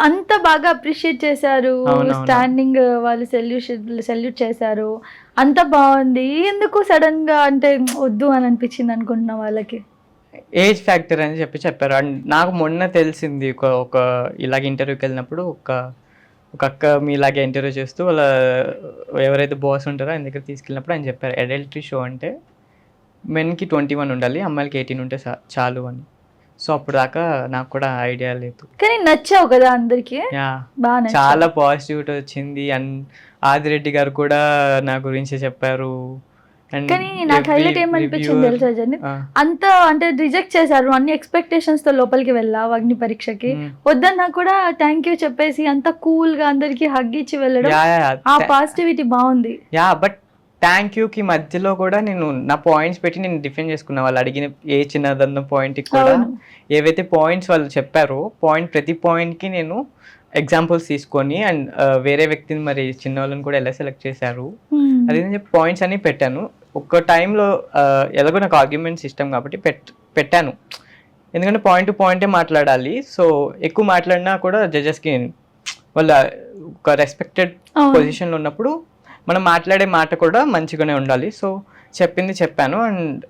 అంత బాగా అప్రిషియేట్ చేశారు, అవునవును. స్టాండింగ్ వాళ్ళు సెల్యూట్ చేశారు, అంత బాగుంది. ఎందుకు సడన్ గా అంటే వద్దు అని అనిపించింది అనుకుంటున్నా వాళ్ళకి? ఏజ్ ఫ్యాక్టర్ అని చెప్పారు. అండ్ నాకు మొన్న తెలిసింది ఒక ఇలాగ ఇంటర్వ్యూకి వెళ్ళినప్పుడు ఒక అక్క మీలాగే ఇంటర్వ్యూ చేస్తూ వాళ్ళ ఎవరైతే బాస్ ఉంటారో ఆయన దగ్గర తీసుకెళ్ళినప్పుడు ఆయన చెప్పారు, అడల్టరీ షో అంటే మెన్కి 21 ఉండాలి, అమ్మాయిలకి 18 ఉంటే చాలు అని. సో అప్పుడు దాకా నాకు కూడా ఐడియా లేదు. కానీ నచ్చావు కదా అందరికి, యా, బాగా నచ్చావు. చాలా పాజిటివిటీ వచ్చింది. అండ్ ఆదిరెడ్డి గారు కూడా నా గురించి చెప్పారు. అండ్ కానీ నాకు హైలైట్ ఏమనిపించింది తెలుసా జర్నీ, ఆ. అంత అంటే రిజెక్ట్ చేశారు, అన్ని ఎక్స్పెక్టేషన్స్ తో లోపలికి వెళ్ళావు అగ్ని పరీక్షకి, వద్దన్నా కూడా థ్యాంక్ యూ చెప్పేసి అంత కూల్ గా అందరికి హగ్ ఇచ్చి వెళ్ళడం, ఆ పాజిటివిటీ బాగుంది. యా, బట్ థ్యాంక్ యూకి మధ్యలో కూడా నేను నా పాయింట్స్ పెట్టి నేను డిఫెండ్ చేసుకున్నా. వాళ్ళు అడిగిన ఏ చిన్నదన్న పాయింట్కి కూడా ఏవైతే పాయింట్స్ వాళ్ళు చెప్పారో ప్రతి పాయింట్కి నేను ఎగ్జాంపుల్స్ తీసుకొని అండ్ వేరే వ్యక్తిని మరి చిన్న వాళ్ళని కూడా ఎలా సెలెక్ట్ చేశారు అదేదని చెప్పి పాయింట్స్ అన్ని పెట్టాను. ఒక టైంలో ఎలాగో నాకు ఆర్గ్యుమెంట్ సిస్టమ్ కాబట్టి పెట్టాను, ఎందుకంటే పాయింట్ టు పాయింటే మాట్లాడాలి. సో ఎక్కువ మాట్లాడినా కూడా జడ్జెస్కి వాళ్ళ ఒక రెస్పెక్టెడ్ పొజిషన్లో ఉన్నప్పుడు మనం మాట్లాడే మాట కూడా మంచిగానే ఉండాలి. సో చెప్పింది చెప్పాను. అండ్